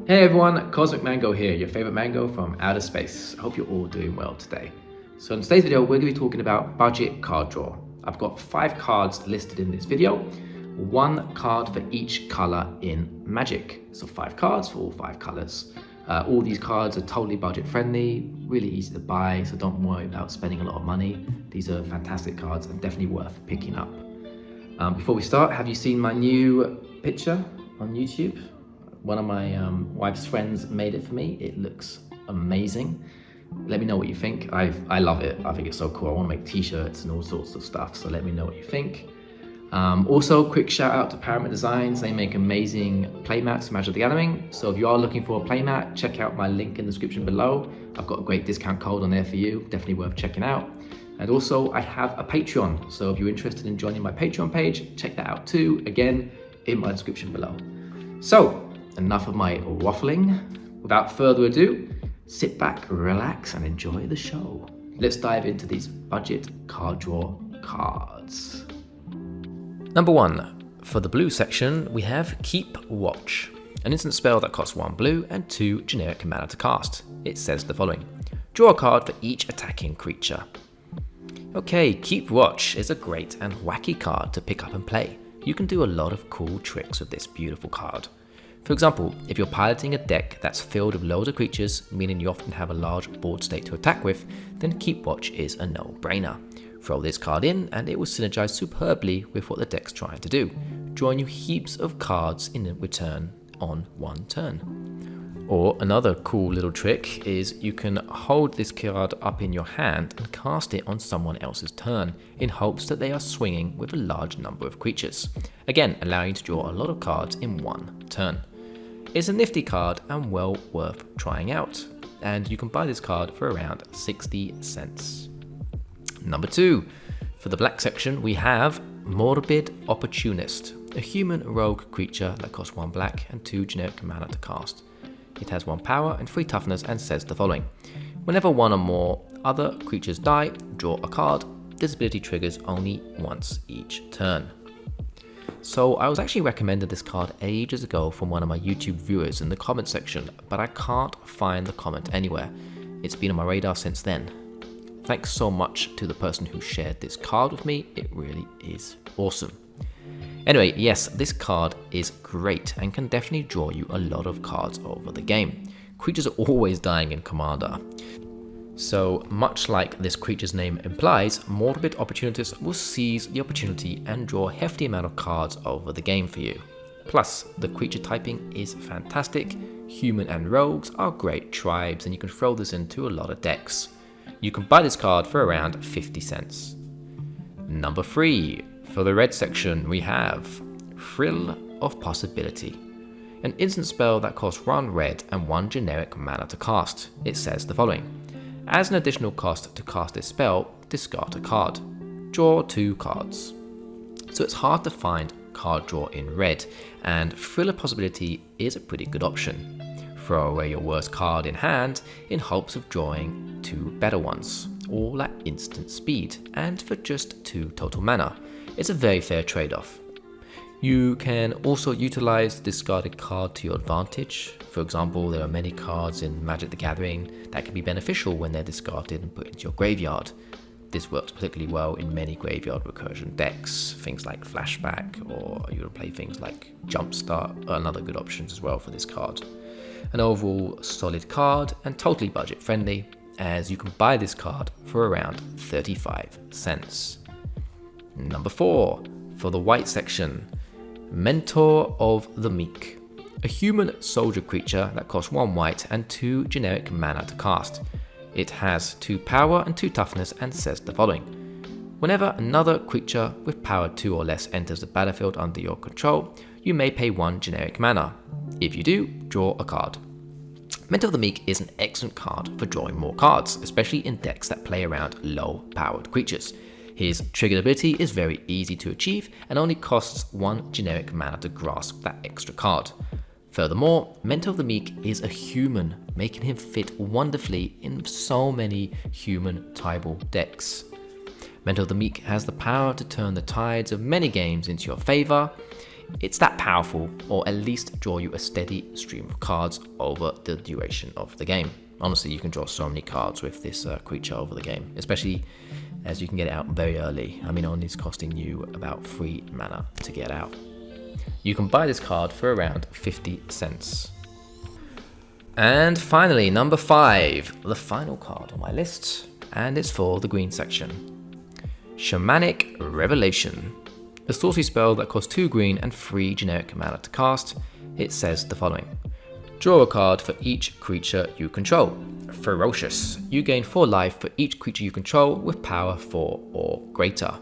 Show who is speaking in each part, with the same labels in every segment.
Speaker 1: Hey everyone, Cosmic Mango here, your favorite mango from outer space. I hope you're all doing well today. So in today's video, we're going to be talking about budget card draw. I've got 5 cards listed in this video, 1 card for each color in Magic. So 5 cards for all 5 colors. All these cards are totally budget friendly, really easy to buy, so don't worry about spending a lot of money. These are fantastic cards and definitely worth picking up. Before we start, have you seen my new picture on YouTube? One of my wife's friends made it for me. It looks amazing. Let me know what you think. I love it. I think it's so cool. I want to make t-shirts and all sorts of stuff. So let me know what you think. Also, quick shout out to Paramount Designs. They make amazing playmats for Magic the Gathering. So if you are looking for a playmat, check out my link in the description below. I've got a great discount code on there for you. Definitely worth checking out. And also I have a Patreon. So if you're interested in joining my Patreon page, check that out too. Again, in my description below. So enough of my waffling. Without further ado, sit back, relax, and enjoy the show. Let's dive into these budget card draw cards.
Speaker 2: Number 1. For the blue section, we have Keep Watch, an instant spell that costs 1 blue and 2 generic mana to cast. It says the following: draw a card for each attacking creature. Okay, Keep Watch is a great and wacky card to pick up and play. You can do a lot of cool tricks with this beautiful card. For example, if you're piloting a deck that's filled with loads of creatures, meaning you often have a large board state to attack with, then Keep Watch is a no-brainer. Throw this card in and it will synergize superbly with what the deck's trying to do, drawing you heaps of cards in return on one turn. Or another cool little trick is you can hold this card up in your hand and cast it on someone else's turn in hopes that they are swinging with a large number of creatures, again allowing you to draw a lot of cards in one turn. It's a nifty card and well worth trying out, and you can buy this card for around 60 cents. Number 2. For the black section, we have Morbid Opportunist, a human rogue creature that costs 1 black and 2 generic mana to cast. It has 1 power and 3 toughness and says the following: whenever 1 or more other creatures die, draw a card. This ability triggers only once each turn. So I was actually recommended this card ages ago from one of my YouTube viewers in the comment section, but I can't find the comment anywhere. It's been on my radar since then. Thanks so much to the person who shared this card with me. It really is awesome. Anyway, yes, this card is great and can definitely draw you a lot of cards over the game. Creatures are always dying in Commander. So much like this creature's name implies, Morbid Opportunist will seize the opportunity and draw a hefty amount of cards over the game for you. Plus, the creature typing is fantastic. Human and rogues are great tribes and you can throw this into a lot of decks. You can buy this card for around 50 cents. Number 3. For the red section, we have Thrill of Possibility, an instant spell that costs 1 red and 1 generic mana to cast. It says the following: as an additional cost to cast this spell, discard a card. Draw 2 cards. So it's hard to find card draw in red, and Thrill of Possibility is a pretty good option. Throw away your worst card in hand in hopes of drawing 2 better ones, all at instant speed, and for just 2 total mana. It's a very fair trade-off. You can also utilize the discarded card to your advantage. For example, there are many cards in Magic the Gathering that can be beneficial when they're discarded and put into your graveyard. This works particularly well in many graveyard recursion decks, things like Flashback, or you would play things like Jumpstart are another good options as well for this card. An overall solid card and totally budget friendly, as you can buy this card for around 35 cents. Number 4. For the white section, Mentor of the Meek, a human soldier creature that costs 1 white and 2 generic mana to cast. It has 2 power and 2 toughness and says the following: whenever another creature with power 2 or less enters the battlefield under your control, you may pay 1 generic mana. If you do, draw a card. Mentor of the Meek is an excellent card for drawing more cards, especially in decks that play around low-powered creatures. His triggered ability is very easy to achieve and only costs 1 generic mana to grasp that extra card. Furthermore, Mentor of the Meek is a human, making him fit wonderfully in so many human tribal decks. Mentor of the Meek has the power to turn the tides of many games into your favor. It's that powerful, or at least draw you a steady stream of cards over the duration of the game. Honestly, you can draw so many cards with this creature over the game, especially as you can get it out very early. I mean, only it's costing you about 3 mana to get out. You can buy this card for around 50 cents. And finally, number 5, the final card on my list, and it's for the green section. Shamanic Revelation. A sorcery spell that costs 2 green and 3 generic mana to cast. It says the following. Draw a card for each creature you control. Ferocious. You gain 4 life for each creature you control with power 4 or greater.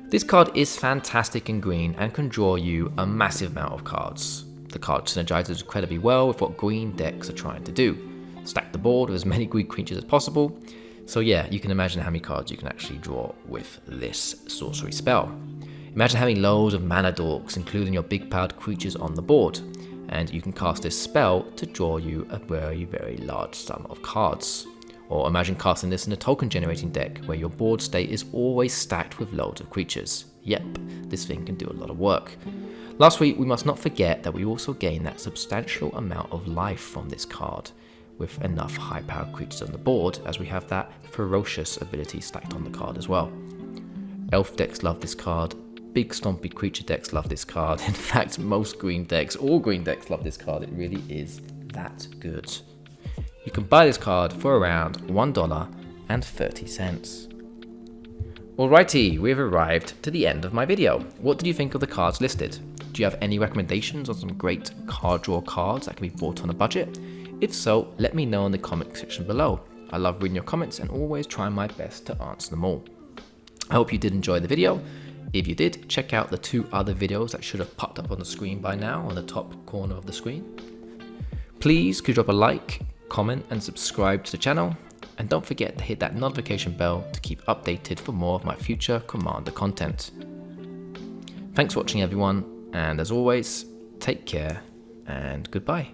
Speaker 2: This card is fantastic in green and can draw you a massive amount of cards. The card synergizes incredibly well with what green decks are trying to do. Stack the board with as many green creatures as possible. So yeah, you can imagine how many cards you can actually draw with this sorcery spell. Imagine having loads of mana dorks, including your big powered creatures on the board. And you can cast this spell to draw you a very, very large sum of cards. Or imagine casting this in a token generating deck where your board state is always stacked with loads of creatures. Yep, this thing can do a lot of work. Lastly, we must not forget that we also gain that substantial amount of life from this card with enough high powered creatures on the board, as we have that ferocious ability stacked on the card as well. Elf decks love this card. Big stompy creature decks love this card. In fact, most green decks, all green decks love this card. It really is that good. You can buy this card for around $1.30. Alrighty, we've arrived to the end of my video. What did you think of the cards listed? Do you have any recommendations on some great card draw cards that can be bought on a budget? If so, let me know in the comment section below. I love reading your comments and always try my best to answer them all. I hope you did enjoy the video. If you did, check out the 2 other videos that should have popped up on the screen by now on the top corner of the screen. Please could you drop a like, comment and subscribe to the channel, and don't forget to hit that notification bell to keep updated for more of my future Commander content. Thanks for watching everyone, and as always, take care and goodbye.